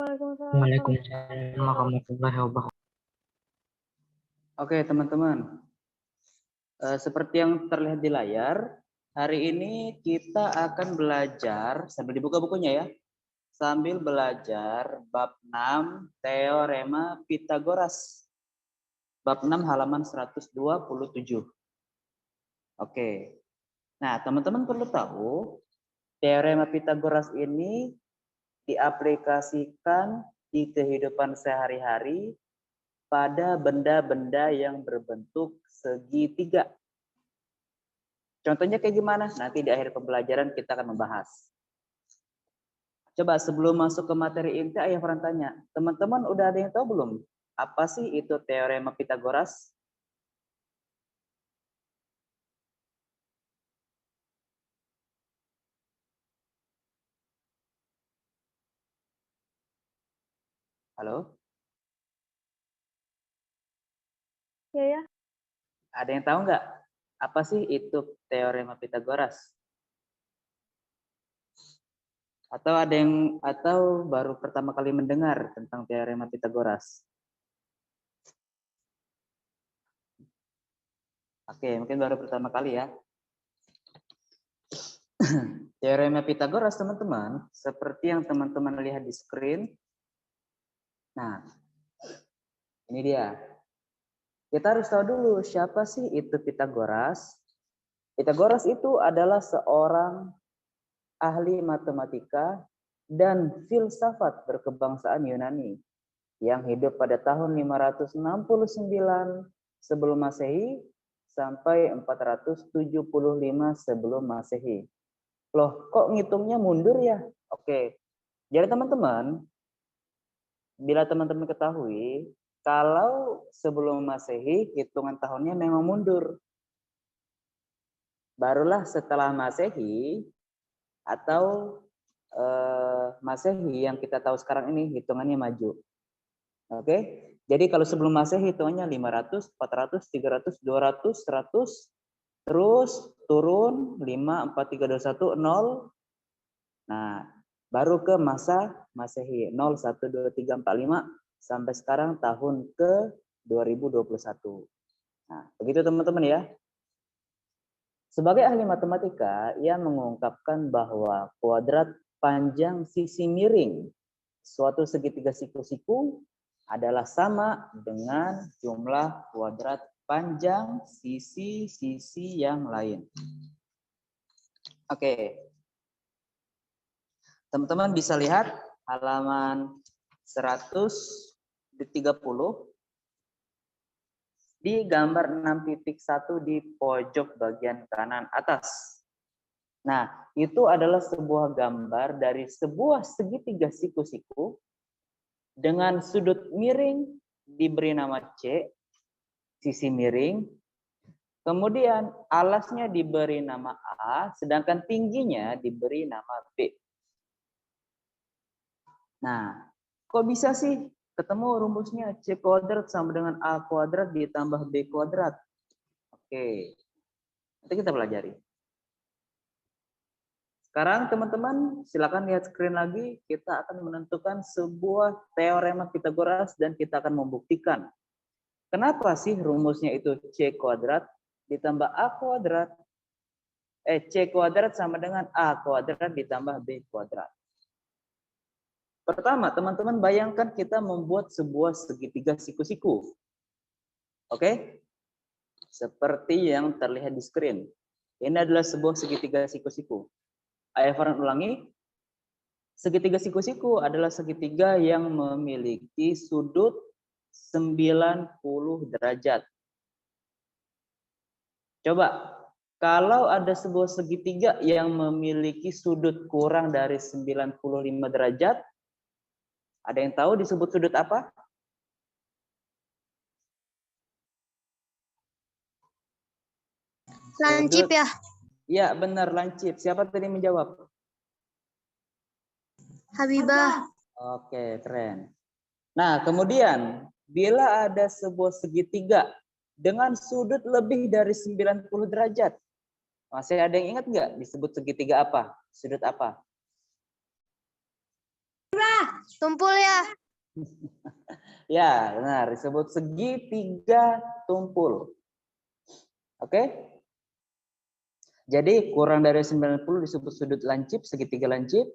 Waalaikumsalam warahmatullahi wabarakatuh. Oke, teman-teman. Seperti yang terlihat di layar, hari ini kita akan belajar, sambil dibuka bukunya ya, sambil belajar bab 6 Teorema Pitagoras. Bab 6 halaman 127. Oke. Nah, teman-teman perlu tahu, Teorema Pitagoras ini diaplikasikan di kehidupan sehari-hari pada benda-benda yang berbentuk segitiga. Contohnya kayak gimana? Nanti di akhir pembelajaran kita akan membahas. Coba sebelum masuk ke materi inti, Ayah pernah tanya, teman-teman udah ada yang tahu belum? Apa sih itu Teorema Pitagoras? Halo? Ya. Ada yang tahu nggak? Apa sih itu Teorema Pitagoras? Atau baru pertama kali mendengar tentang Teorema Pitagoras? Oke, mungkin baru pertama kali ya. Teorema Pitagoras, teman-teman, seperti yang teman-teman lihat di screen. Nah, ini dia. Kita harus tahu dulu siapa sih itu Pitagoras. Pitagoras itu adalah seorang ahli matematika dan filsafat berkebangsaan Yunani yang hidup pada tahun 569 sebelum Masehi sampai 475 sebelum Masehi. Loh, kok ngitungnya mundur ya? Oke. Jadi teman-teman, bila teman-teman ketahui, kalau sebelum Masehi, hitungan tahunnya memang mundur. Barulah setelah Masehi atau Masehi yang kita tahu sekarang ini hitungannya maju. Oke? Jadi kalau sebelum Masehi hitungannya 500, 400, 300, 200, 100, terus turun 5, 4, 3, 2, 1, 0. Nah, baru ke masa Masehi 0, 1, 2, 3, 4, 5 sampai sekarang tahun ke 2021. Nah, begitu teman-teman ya. Sebagai ahli matematika, ia mengungkapkan bahwa kuadrat panjang sisi miring suatu segitiga siku-siku adalah sama dengan jumlah kuadrat panjang sisi-sisi yang lain. Oke. Teman-teman bisa lihat halaman 130 di gambar 6.1 di pojok bagian kanan atas. Nah, itu adalah sebuah gambar dari sebuah segitiga siku-siku dengan sudut miring diberi nama C, sisi miring. Kemudian alasnya diberi nama A, sedangkan tingginya diberi nama B. Nah, kok bisa sih ketemu rumusnya C kuadrat sama dengan A kuadrat ditambah B kuadrat? Oke, nanti kita pelajari. Sekarang teman-teman silakan lihat screen lagi. Kita akan menentukan sebuah teorema Pitagoras dan kita akan membuktikan. Kenapa sih rumusnya itu C kuadrat ditambah A kuadrat? C kuadrat sama dengan A kuadrat ditambah B kuadrat. Pertama, teman-teman bayangkan kita membuat sebuah segitiga siku-siku. Oke? Seperti yang terlihat di screen. Ini adalah sebuah segitiga siku-siku. Ayah Farhan ulangi. Segitiga siku-siku adalah segitiga yang memiliki sudut 90 derajat. Coba, kalau ada sebuah segitiga yang memiliki sudut kurang dari 95 derajat, ada yang tahu disebut sudut apa? Lancip ya? Ya, benar, lancip. Siapa tadi menjawab? Habibah. Oke, keren. Nah, kemudian bila ada sebuah segitiga dengan sudut lebih dari 90 derajat, masih ada yang ingat nggak disebut segitiga apa? Sudut apa? Tumpul ya. Ya, benar. Disebut segitiga tumpul. Oke? Jadi kurang dari 90 disebut sudut lancip, segitiga lancip.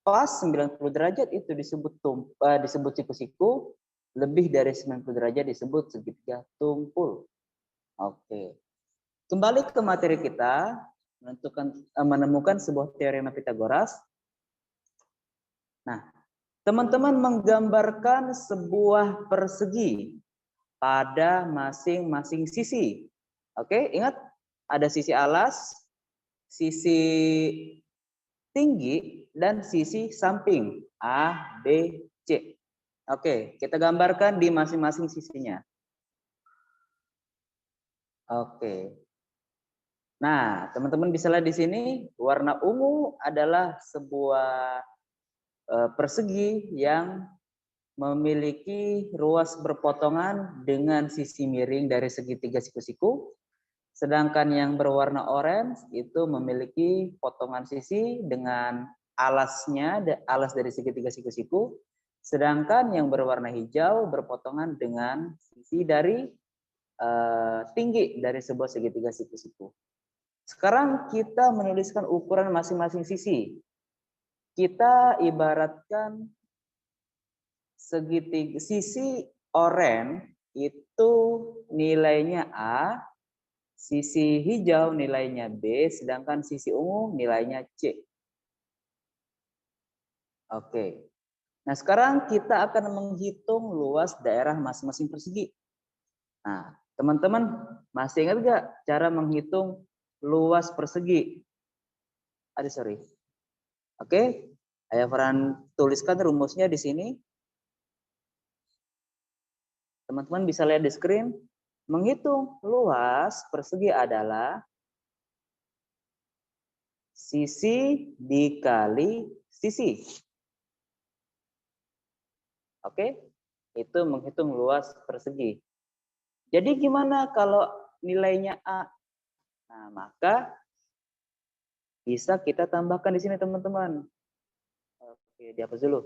Pas 90 derajat itu disebut siku-siku. Lebih dari 90 derajat disebut segitiga tumpul. Oke. Kembali ke materi kita, menemukan sebuah teorema Pitagoras. Nah, teman-teman menggambarkan sebuah persegi pada masing-masing sisi. Oke, ingat ada sisi alas, sisi tinggi, dan sisi samping A, B, C. Oke, kita gambarkan di masing-masing sisinya. Oke. Nah, teman-teman bisa lihat di sini warna ungu adalah sebuah persegi yang memiliki ruas berpotongan dengan sisi miring dari segitiga siku-siku. Sedangkan yang berwarna orange itu memiliki potongan sisi dengan alasnya, alas dari segitiga siku-siku. Sedangkan yang berwarna hijau berpotongan dengan sisi dari tinggi dari sebuah segitiga siku-siku. Sekarang kita menuliskan ukuran masing-masing sisi. Kita ibaratkan segitiga sisi oranye itu nilainya A, sisi hijau nilainya B, sedangkan sisi ungu nilainya C. Oke. Nah, sekarang kita akan menghitung luas daerah masing-masing persegi. Nah, teman-teman masih ingat nggak cara menghitung luas persegi? Sorry. Oke, Ayah Farhan tuliskan rumusnya di sini. Teman-teman bisa lihat di screen. Menghitung luas persegi adalah sisi dikali sisi. Oke, itu menghitung luas persegi. Jadi gimana kalau nilainya A? Nah, maka bisa kita tambahkan di sini teman-teman. Oke, dihapus dulu.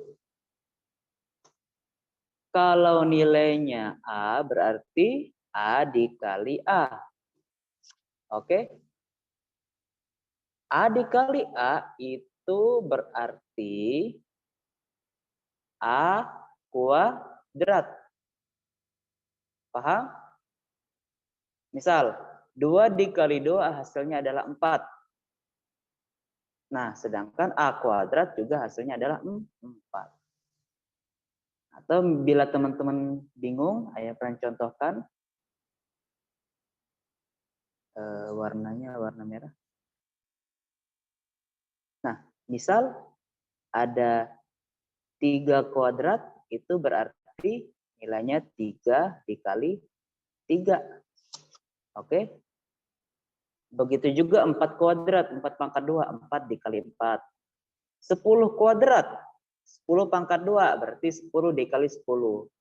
Kalau nilainya A berarti A dikali A. Oke. A dikali A itu berarti A kuadrat. Paham? Misal, 2 dikali 2 hasilnya adalah 4. Nah, sedangkan A kuadrat juga hasilnya adalah 4. Atau bila teman-teman bingung, Ayah pernah contohkan. Warnanya warna merah. Nah, misal ada 3 kuadrat, itu berarti nilainya 3 dikali 3. Oke. Begitu juga 4 kuadrat, 4 pangkat 2, 4 dikali 4. 10 kuadrat, 10 pangkat 2, berarti 10 dikali 10.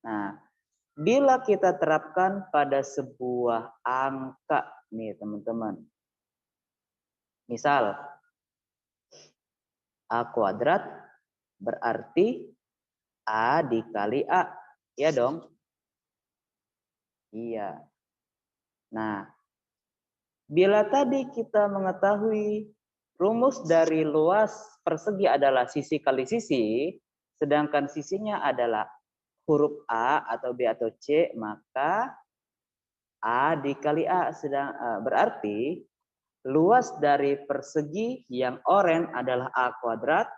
Nah, bila kita terapkan pada sebuah angka nih teman-teman. Misal, A kuadrat berarti A dikali A. Iya dong? Iya. Nah, bila tadi kita mengetahui rumus dari luas persegi adalah sisi kali sisi, sedangkan sisinya adalah huruf A atau B atau C, maka A dikali A berarti luas dari persegi yang oranye adalah A kuadrat,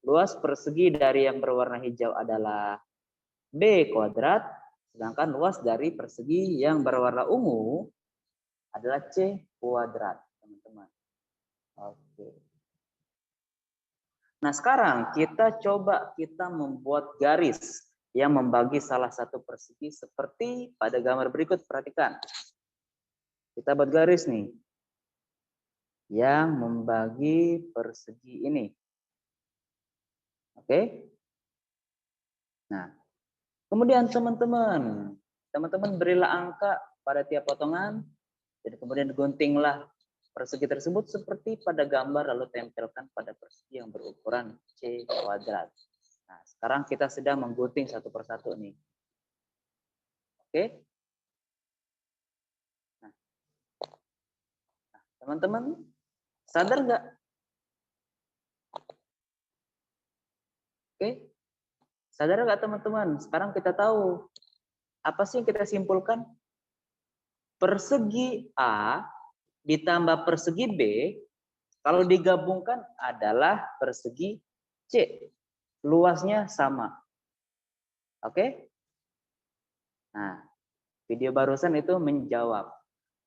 luas persegi dari yang berwarna hijau adalah B kuadrat, sedangkan luas dari persegi yang berwarna ungu adalah C kuadrat, teman-teman. Oke. Nah, sekarang kita coba membuat garis yang membagi salah satu persegi seperti pada gambar berikut. Perhatikan. Kita buat garis nih yang membagi persegi ini. Oke? Nah, kemudian teman-teman berilah angka pada tiap potongan, dan kemudian guntinglah persegi tersebut seperti pada gambar lalu tempelkan pada persegi yang berukuran C kuadrat. Nah, sekarang kita sedang menggunting satu persatu nih. Oke? Nah, teman-teman sadar nggak? Oke? Sadar nggak teman-teman? Sekarang kita tahu apa sih yang kita simpulkan? Persegi A ditambah persegi B kalau digabungkan adalah persegi C. Luasnya sama. Oke? Nah, video barusan itu menjawab.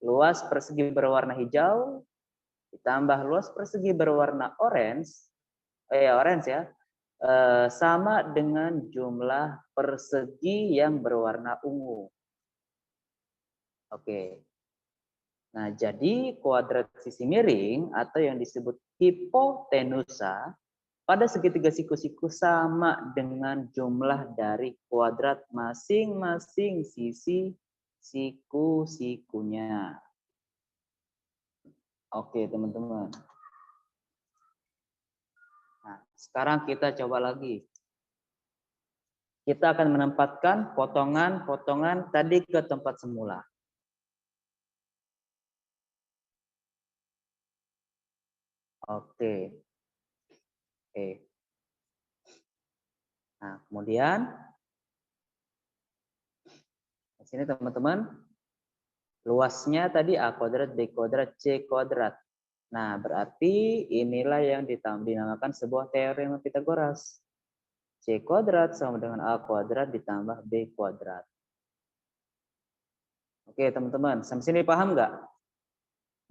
Luas persegi berwarna hijau ditambah luas persegi berwarna orange ya, sama dengan jumlah persegi yang berwarna ungu. Oke. Nah, jadi kuadrat sisi miring atau yang disebut hipotenusa pada segitiga siku-siku sama dengan jumlah dari kuadrat masing-masing sisi siku-sikunya. Oke, teman-teman. Nah, sekarang kita coba lagi. Kita akan menempatkan potongan-potongan tadi ke tempat semula. Oke. Nah, kemudian di sini teman-teman, luasnya tadi A kuadrat, B kuadrat, C kuadrat. Nah, berarti inilah yang dinamakan sebuah teorema Pitagoras. C kuadrat sama dengan A kuadrat ditambah B kuadrat. Oke, teman-teman, sampai sini paham nggak?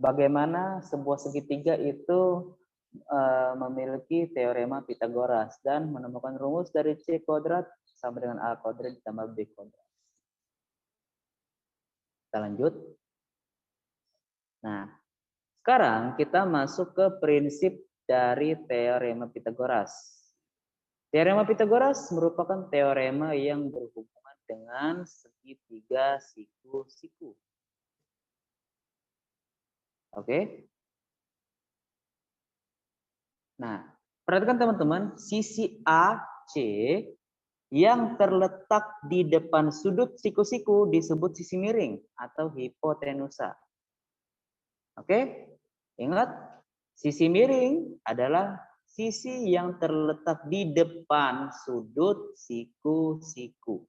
Bagaimana sebuah segitiga itu memiliki teorema Pitagoras dan menemukan rumus dari C kuadrat sama dengan A kuadrat ditambah B kuadrat. Kita lanjut. Nah, sekarang kita masuk ke prinsip dari teorema Pitagoras. Teorema Pitagoras merupakan teorema yang berhubungan dengan segitiga siku-siku. Oke. Nah, perhatikan teman-teman, sisi AC yang terletak di depan sudut siku-siku disebut sisi miring atau hipotenusa. Oke, ingat, sisi miring adalah sisi yang terletak di depan sudut siku-siku.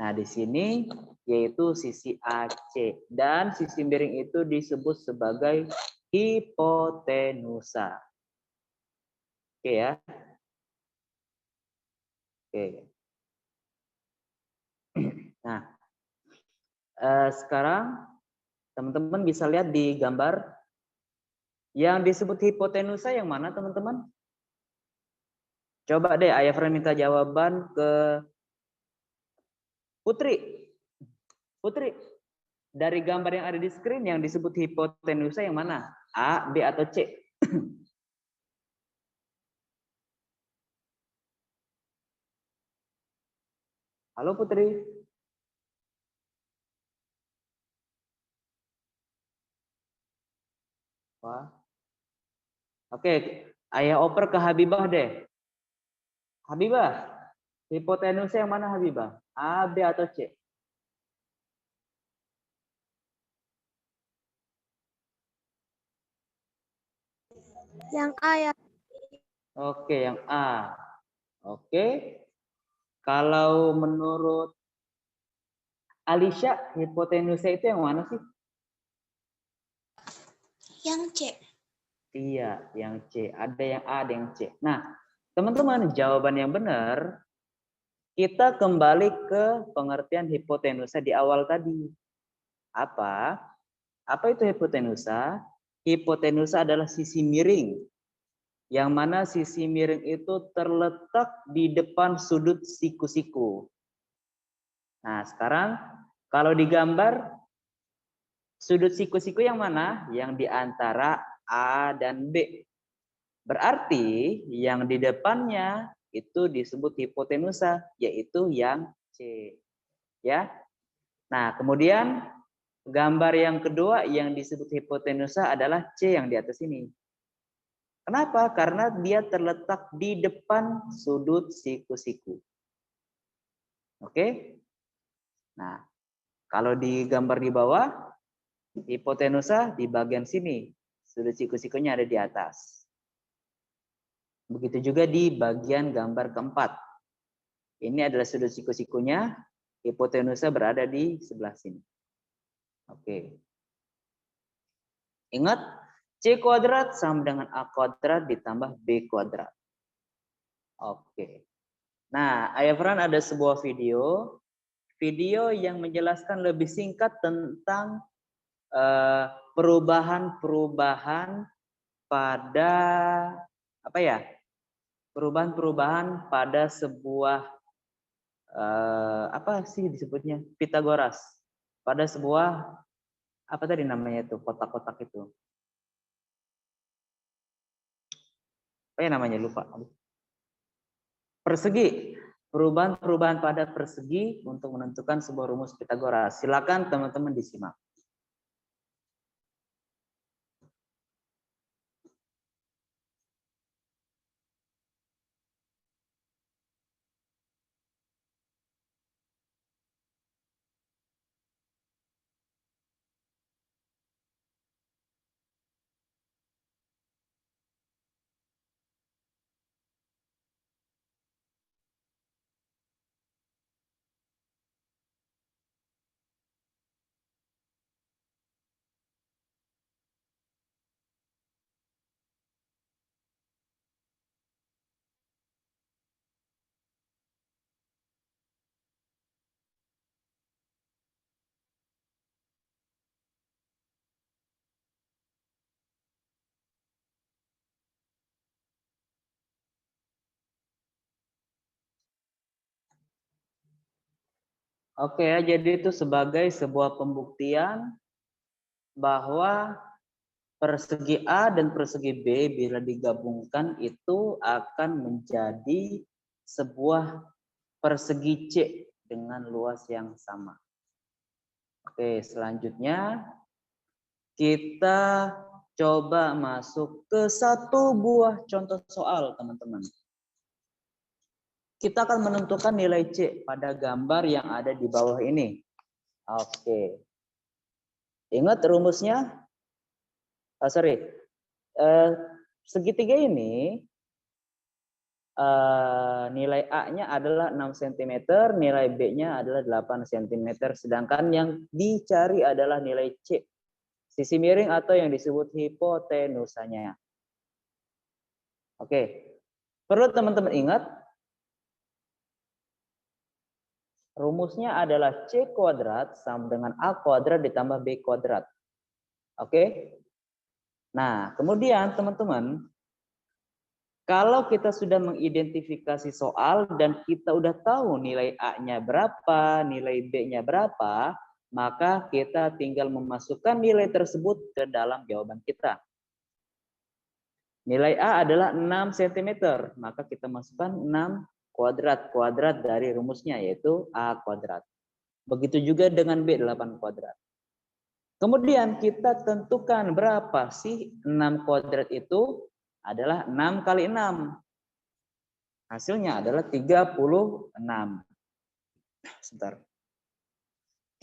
Nah, di sini yaitu sisi AC dan sisi miring itu disebut sebagai hipotenusa. Oke ya. Oke. Nah, sekarang teman-teman bisa lihat di gambar yang disebut hipotenusa yang mana, teman-teman? Coba deh Ayah Fran minta jawaban ke Putri. Putri, dari gambar yang ada di screen yang disebut hipotenusa yang mana? A, B, atau C? Halo Putri. Wah. Oke, Ayah oper ke Habibah deh. Habibah, hipotenusa yang mana Habibah? A, B, atau C? Yang A ya. Oke, yang A. Oke. Kalau menurut Alisha, hipotenusa itu yang mana sih? Yang C. Iya, yang C. Ada yang A, ada yang C. Nah, teman-teman, jawaban yang benar, kita kembali ke pengertian hipotenusa di awal tadi. Apa? Apa itu hipotenusa? Hipotenusa adalah sisi miring. Yang mana sisi miring itu terletak di depan sudut siku-siku. Nah, sekarang kalau digambar, sudut siku-siku yang mana? Yang di antara A dan B. Berarti yang di depannya itu disebut hipotenusa, yaitu yang C. Ya. Nah, kemudian Gambar yang kedua yang disebut hipotenusa adalah C yang di atas ini. Kenapa? Karena dia terletak di depan sudut siku-siku. Oke? Nah, kalau di gambar di bawah, hipotenusa di bagian sini. Sudut siku-sikunya ada di atas. Begitu juga di bagian gambar keempat. Ini adalah sudut siku-sikunya, hipotenusa berada di sebelah sini. Oke. Ingat, C kuadrat sama dengan A kuadrat ditambah B kuadrat. Oke. Nah, Ayafran ada sebuah video yang menjelaskan lebih singkat tentang perubahan-perubahan pada apa ya? Perubahan-perubahan pada sebuah apa sih disebutnya? Pitagoras. Pada sebuah apa tadi namanya itu? Kotak-kotak itu. Apa ya namanya? Lupa. Persegi. Perubahan-perubahan pada persegi untuk menentukan sebuah rumus Pitagoras. Silakan teman-teman disimak. Oke ya, jadi itu sebagai sebuah pembuktian bahwa persegi A dan persegi B bila digabungkan itu akan menjadi sebuah persegi C dengan luas yang sama. Oke, selanjutnya kita coba masuk ke satu buah contoh soal, teman-teman. Kita akan menentukan nilai C pada gambar yang ada di bawah ini. Oke. Ingat rumusnya? Segitiga ini nilai A-nya adalah 6 cm, nilai B-nya adalah 8 cm, sedangkan yang dicari adalah nilai C, sisi miring atau yang disebut hipotenusanya. Oke. Perlu teman-teman ingat, rumusnya adalah C kuadrat sama dengan A kuadrat ditambah B kuadrat. Oke? Nah, kemudian teman-teman, kalau kita sudah mengidentifikasi soal dan kita udah tahu nilai A-nya berapa, nilai B-nya berapa, maka kita tinggal memasukkan nilai tersebut ke dalam jawaban kita. Nilai A adalah 6 cm, maka kita masukkan 6 kuadrat dari rumusnya yaitu A kuadrat. Begitu juga dengan B 8 kuadrat. Kemudian kita tentukan berapa sih 6 kuadrat itu adalah 6 kali 6. Hasilnya adalah 36. Sebentar.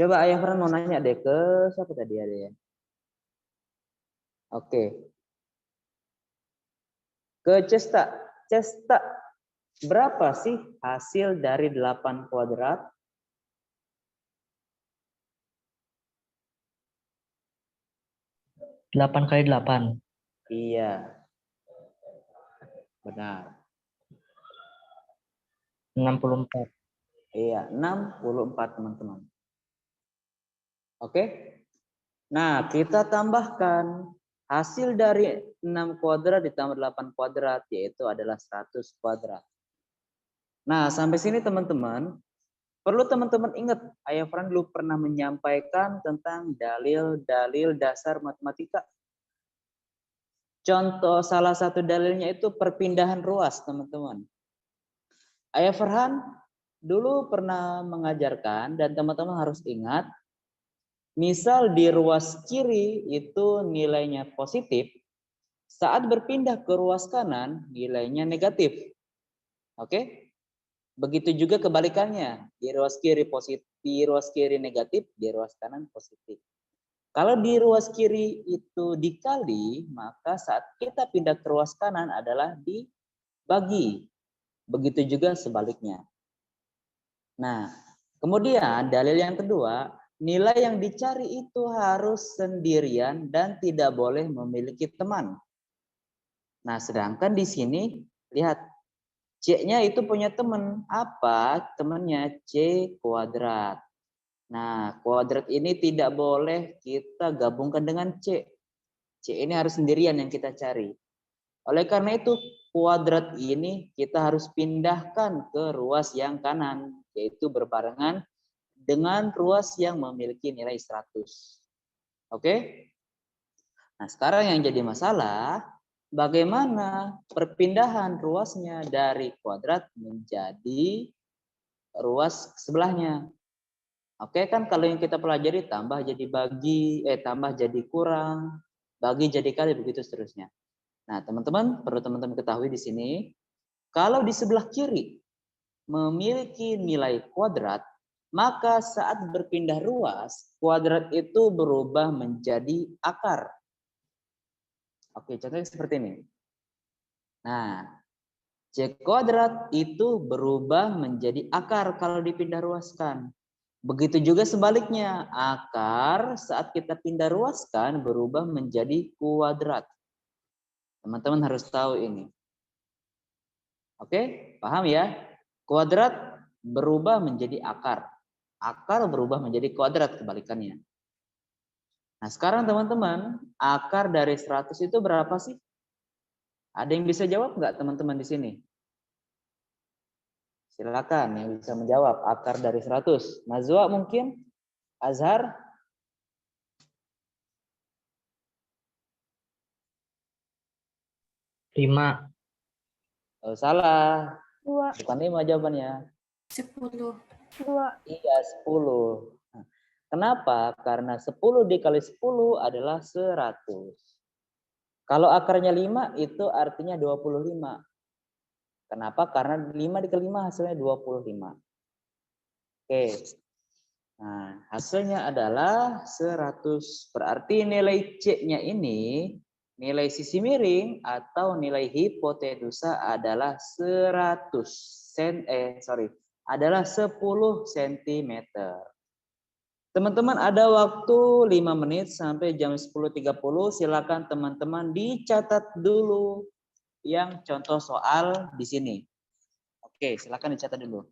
Coba Ayah Fran mau nanya deh ke siapa tadi ada ya? Oke. Ke Cesta. Cesta, berapa sih hasil dari 8 kuadrat? Delapan kali 8. Iya. Benar. 64. Iya, 64 teman-teman. Oke. Nah, kita tambahkan hasil dari 6 kuadrat ditambah 8 kuadrat yaitu adalah 100 kuadrat. Nah, sampai sini teman-teman, perlu teman-teman ingat, Ayah Fran dulu pernah menyampaikan tentang dalil-dalil dasar matematika. Contoh salah satu dalilnya itu perpindahan ruas, teman-teman. Ayah Farhan dulu pernah mengajarkan dan teman-teman harus ingat Misal di ruas kiri itu nilainya positif, saat berpindah ke ruas kanan nilainya negatif. Oke? Begitu juga kebalikannya, di ruas kiri positif, di ruas kiri negatif, di ruas kanan positif. Kalau di ruas kiri itu dikali, maka saat kita pindah ke ruas kanan adalah dibagi. Begitu juga sebaliknya. Nah, kemudian dalil yang kedua, nilai yang dicari itu harus sendirian dan tidak boleh memiliki teman. Nah, sedangkan di sini lihat C-nya itu punya teman. Apa temannya? C kuadrat. Nah, kuadrat ini tidak boleh kita gabungkan dengan C. C ini harus sendirian yang kita cari. Oleh karena itu, kuadrat ini kita harus pindahkan ke ruas yang kanan, yaitu berbarengan dengan ruas yang memiliki nilai 100. Oke? Nah, sekarang yang jadi masalah, bagaimana perpindahan ruasnya dari kuadrat menjadi ruas sebelahnya. Oke, kan kalau yang kita pelajari tambah jadi bagi, tambah jadi kurang, bagi jadi kali, begitu seterusnya. Nah, teman-teman, perlu teman-teman ketahui di sini, kalau di sebelah kiri memiliki nilai kuadrat, maka saat berpindah ruas, kuadrat itu berubah menjadi akar. Oke, contohnya seperti ini. Nah, C kuadrat itu berubah menjadi akar kalau dipindah ruaskan. Begitu juga sebaliknya, akar saat kita pindah ruaskan berubah menjadi kuadrat. Teman-teman harus tahu ini. Oke, paham ya? Kuadrat berubah menjadi akar. Akar berubah menjadi kuadrat, kebalikannya. Nah, sekarang teman-teman, akar dari 100 itu berapa sih? Ada yang bisa jawab nggak teman-teman di sini? Silakan yang bisa menjawab akar dari 100. Nazwa mungkin? Azhar? Lima. Oh, salah. 2. Bukan 5 jawabannya. 10. 2. Iya, 10. Nah, kenapa? Karena 10 dikali 10 adalah 100. Kalau akarnya 5 itu artinya 25. Kenapa? Karena 5 dikali 5 hasilnya 25. Oke. Nah, hasilnya adalah 100. Berarti nilai C-nya ini, nilai sisi miring atau nilai hipotenusa adalah 10 cm. Teman-teman ada waktu 5 menit sampai jam 10.30. Silakan teman-teman dicatat dulu yang contoh soal di sini. Oke, silakan dicatat dulu.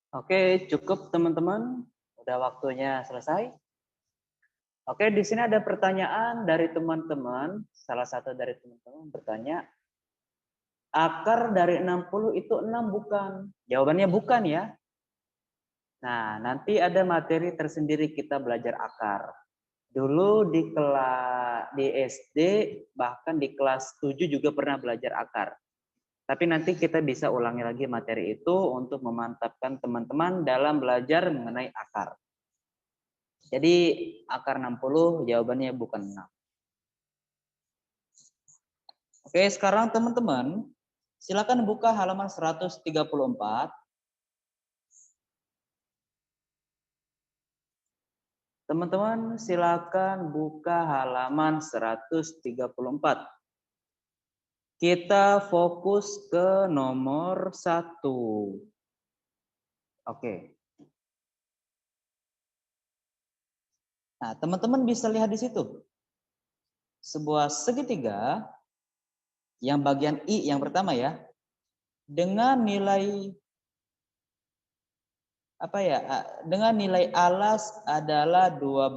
Oke, cukup teman-teman. Udah waktunya selesai. Oke, di sini ada pertanyaan dari teman-teman. Salah satu dari teman-teman bertanya, akar dari 60 itu 6 bukan? Jawabannya bukan ya. Nah, nanti ada materi tersendiri kita belajar akar. Dulu di SD, bahkan di kelas 7 juga pernah belajar akar. Tapi nanti kita bisa ulangi lagi materi itu untuk memantapkan teman-teman dalam belajar mengenai akar. Jadi akar 60 jawabannya bukan 6. Oke, sekarang teman-teman silakan buka halaman 134. Teman-teman silakan buka halaman 134. Kita fokus ke nomor 1. Oke. Nah, teman-teman bisa lihat di situ. Sebuah segitiga yang bagian I yang pertama ya, dengan nilai dengan nilai alas adalah 12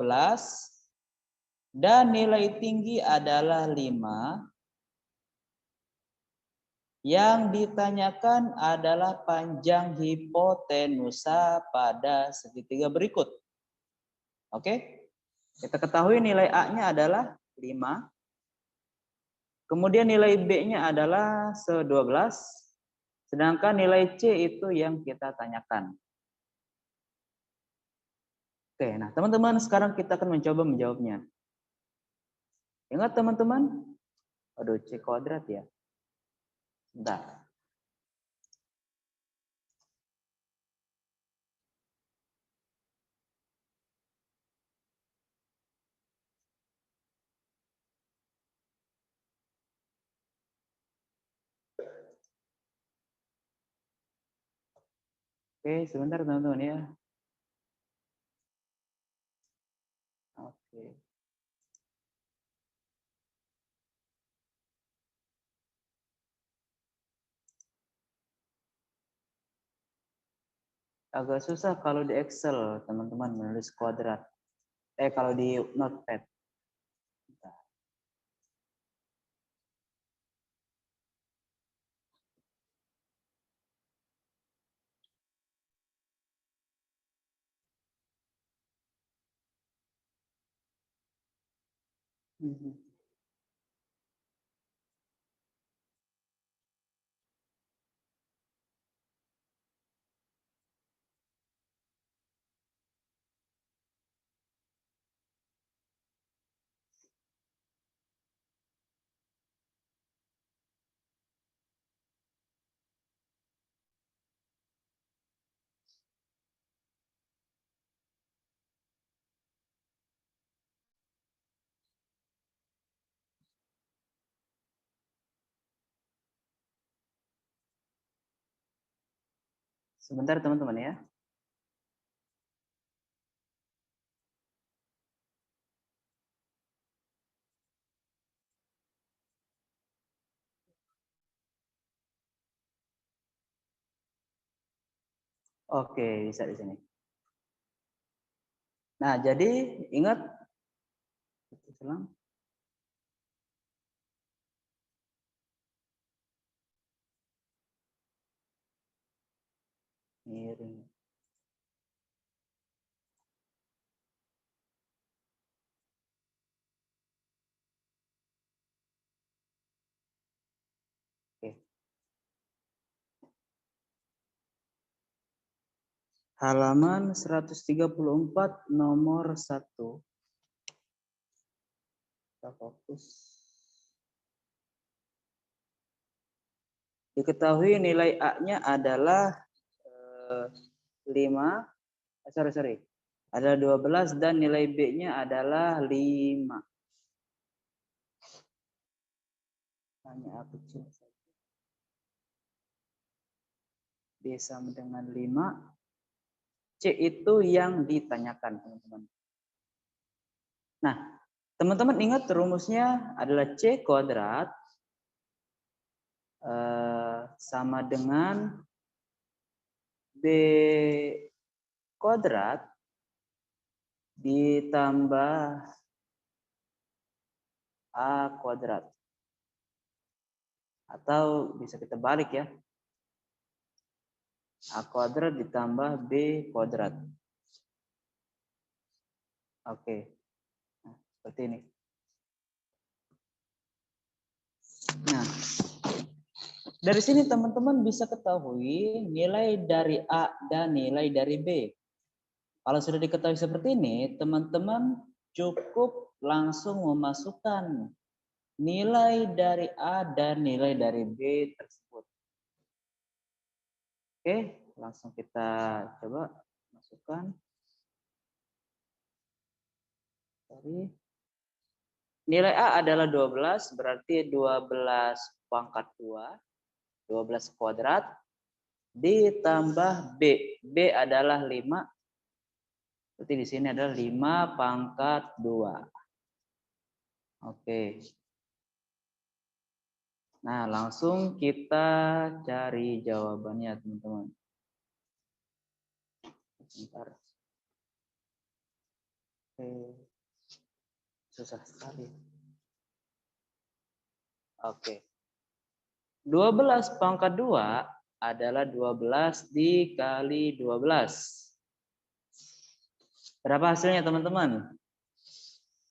dan nilai tinggi adalah 5. Yang ditanyakan adalah panjang hipotenusa pada segitiga berikut. Oke? Kita ketahui nilai A-nya adalah 5. Kemudian nilai B-nya adalah 12. Sedangkan nilai C itu yang kita tanyakan. Oke, nah teman-teman sekarang kita akan mencoba menjawabnya. Ingat teman-teman? Aduh, C kuadrat ya. Bentar. Oke, sebentar teman-teman ya. Oke. Agak susah kalau di Excel, teman-teman menulis kuadrat. Kalau di Notepad. Sebentar teman-teman ya. Oke, bisa di sini. Nah, jadi ingat miring. Oke. Halaman 134 nomor 1. Kita fokus. Diketahui nilai A-nya adalah 5. Sorry. Ada 12 dan nilai B-nya adalah 5. Hanya A kecil saja. B sama dengan 5. C itu yang ditanyakan, teman-teman. Nah, teman-teman ingat rumusnya adalah C kuadrat sama dengan B kuadrat ditambah A kuadrat. Atau bisa kita balik ya. A kuadrat ditambah B kuadrat. Oke. Nah, seperti ini. Nah, dari sini teman-teman bisa ketahui nilai dari A dan nilai dari B. Kalau sudah diketahui seperti ini, teman-teman cukup langsung memasukkan nilai dari A dan nilai dari B tersebut. Oke, langsung kita coba masukkan. Nilai A adalah 12, berarti 12 pangkat 2, 12 kuadrat, ditambah B. B adalah 5, berarti di sini adalah 5 pangkat 2. Oke. Nah, langsung kita cari jawabannya, teman-teman. Sebentar. Oke. Susah sekali. Oke. 12 pangkat 2 adalah 12 dikali 12. Berapa hasilnya, teman-teman?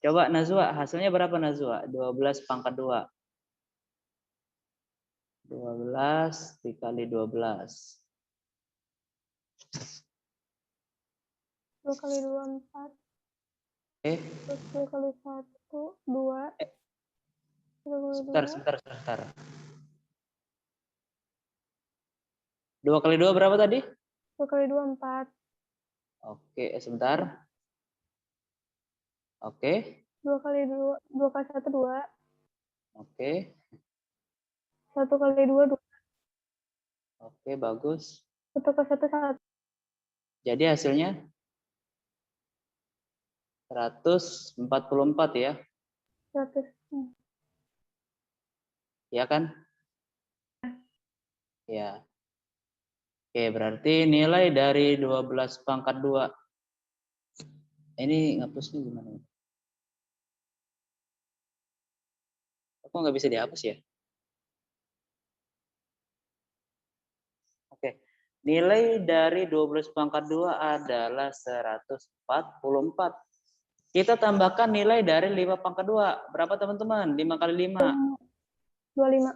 Coba Nazwa, hasilnya berapa Nazwa? 12 pangkat 2. 12 dikali 12. 2 kali 2, 4. Terus 2 kali 1, 2. 2 kali 2. Sebentar. 2 kali 2 berapa tadi? 2 kali 2, 4. Oke, sebentar. Oke. 2 kali 2, 2 kali 1, 2. Oke. 1 kali 2, 2. Oke, bagus. 1 kali 1, 1. Jadi hasilnya 144 ya. 100. Ya kan? Ya. Oke, berarti nilai dari 12 pangkat 2. Ini ngapusnya gimana? Kok nggak bisa dihapus ya? Oke. Nilai dari 12 pangkat 2 adalah 144. Kita tambahkan nilai dari 5 pangkat 2. Berapa teman-teman? 5 kali 5. 25.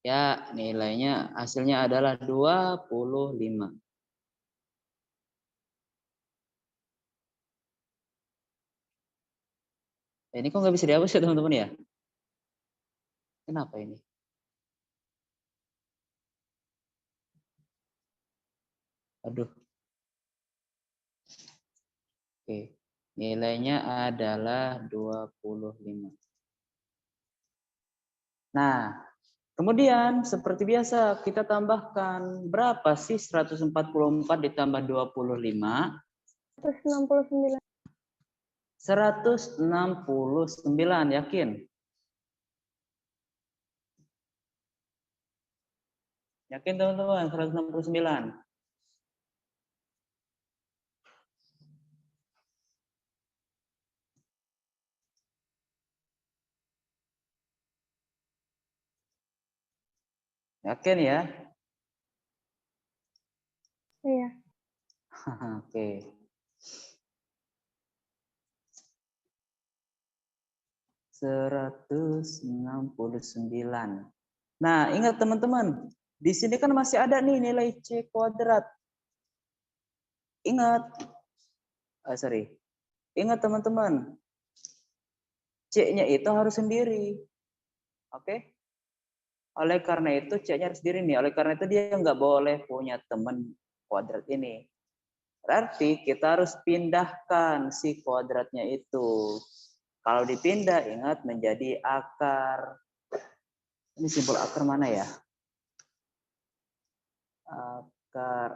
Ya, nilainya hasilnya adalah 25. Ini kok nggak bisa dihapus ya teman-teman ya? Kenapa ini? Aduh. Oke. Nilainya adalah 25. Nah, kemudian seperti biasa kita tambahkan berapa sih 144 ditambah 25? 169. 169, yakin? Yakin teman-teman 169? Yakin ya? Iya. Oke. $169. Nah, ingat teman-teman, di sini kan masih ada nih nilai C kuadrat. Ingat, ingat teman-teman, C-nya itu harus sendiri. Oke? Oleh karena itu C-nya harus sendiri nih. Oleh karena itu dia nggak boleh punya teman kuadrat ini. Berarti kita harus pindahkan si kuadratnya itu. Kalau dipindah, ingat menjadi akar. Ini simbol akar mana ya? Akar.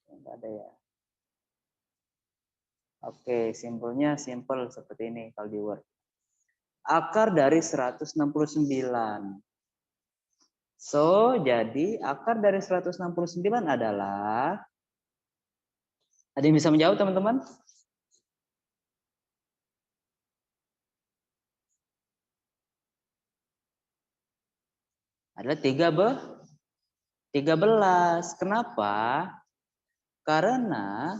Enggak ada ya. Oke, simbolnya simple seperti ini kalau di Word. akar dari 169. So, jadi akar dari 169 adalah, ada yang bisa menjawab teman-teman? Adalah 13. Kenapa? Karena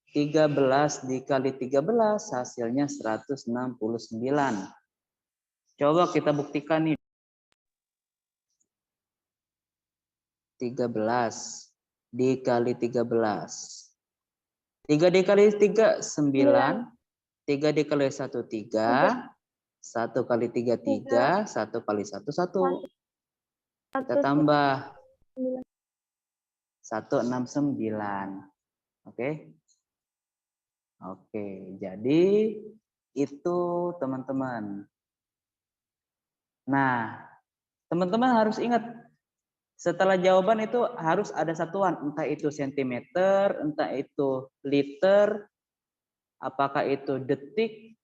13 dikali 13 hasilnya 169. Coba kita buktikan nih. 13 dikali 13. 3 dikali 3, 9. 3 dikali 1, 3. 1 kali 3, 3. 1 kali 1, 1. Kita tambah 169. Oke. Oke, jadi itu teman-teman. Nah, teman-teman harus ingat, setelah jawaban itu harus ada satuan, entah itu sentimeter, entah itu liter, apakah itu detik,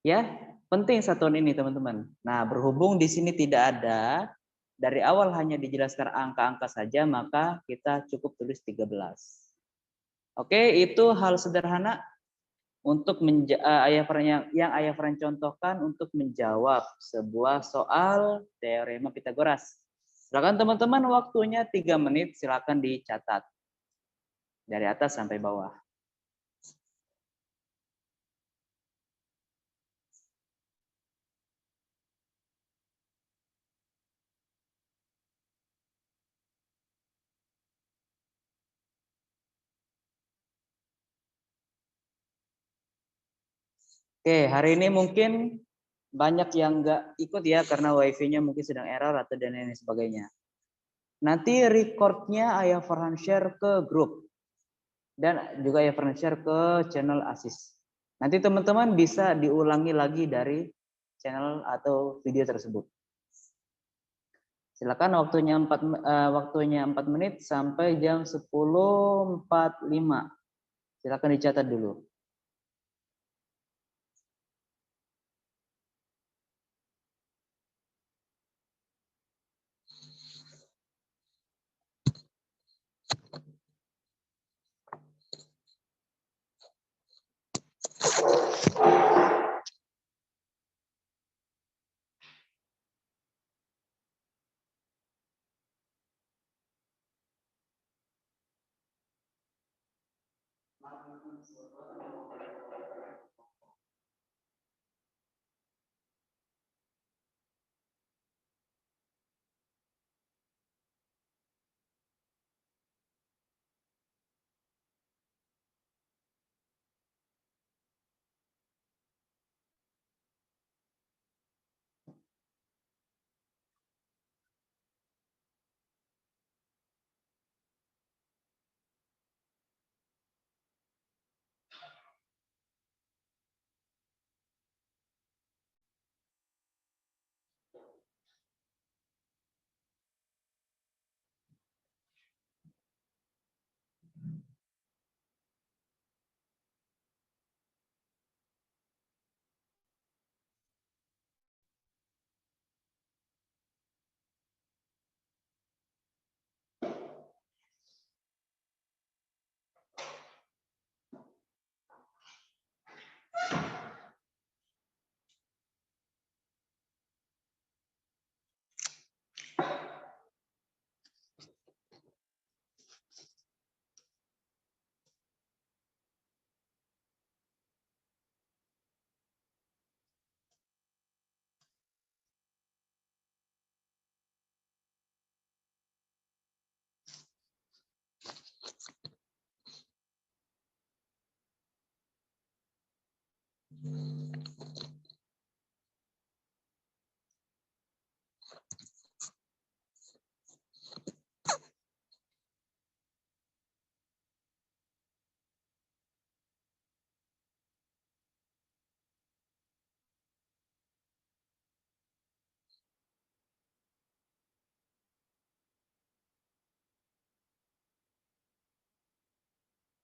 ya. Penting satuan ini teman-teman. Nah, berhubung di sini tidak ada, dari awal hanya dijelaskan angka-angka saja, maka kita cukup tulis 13. Oke, itu hal sederhana untuk yang Ayah Fran contohkan untuk menjawab sebuah soal teorema Pitagoras. Silakan teman-teman, waktunya 3 menit, silakan dicatat dari atas sampai bawah. Oke, hari ini mungkin banyak yang nggak ikut ya karena wifi-nya mungkin sedang error atau dan lain sebagainya. Nanti recordnya Ayah Farhan share ke grup dan juga Ayah Farhan share ke channel ASIS. Nanti teman-teman bisa diulangi lagi dari channel atau video tersebut. Silakan waktunya 4 menit sampai jam 10.45. Silakan dicatat dulu.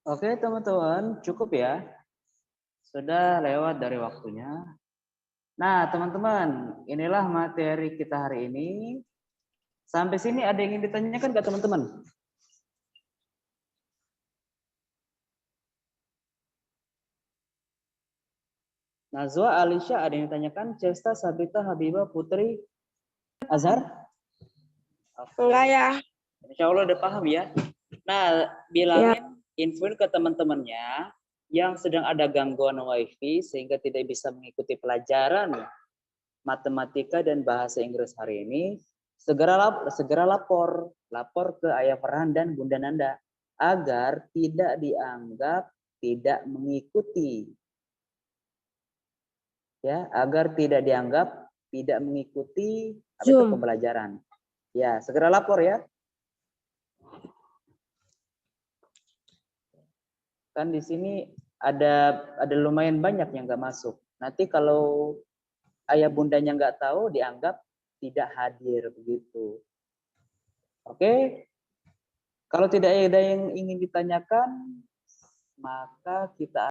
Oke teman-teman, cukup ya. Sudah lewat dari waktunya. Nah, teman-teman, inilah materi kita hari ini. Sampai sini ada yang ingin ditanyakan nggak teman-teman? Nazwa, Alisha, ada yang ditanyakan? Cesta, Sabita, Habibah, Putri, Azhar? Enggak ya. Insya Allah udah paham ya. Nah, bilangin, infoin ke teman-temannya yang sedang ada gangguan wifi sehingga tidak bisa mengikuti pelajaran matematika dan bahasa Inggris hari ini, segera lapor ke Ayah Farhan dan Bunda Nanda agar tidak dianggap tidak mengikuti. Ya, agar tidak dianggap tidak mengikuti itu pembelajaran. Ya, segera lapor ya. Kan di sini ada lumayan banyak yang nggak masuk. Nanti kalau ayah bundanya nggak tahu, dianggap tidak hadir begitu. Oke? Kalau tidak ada yang ingin ditanyakan, maka kita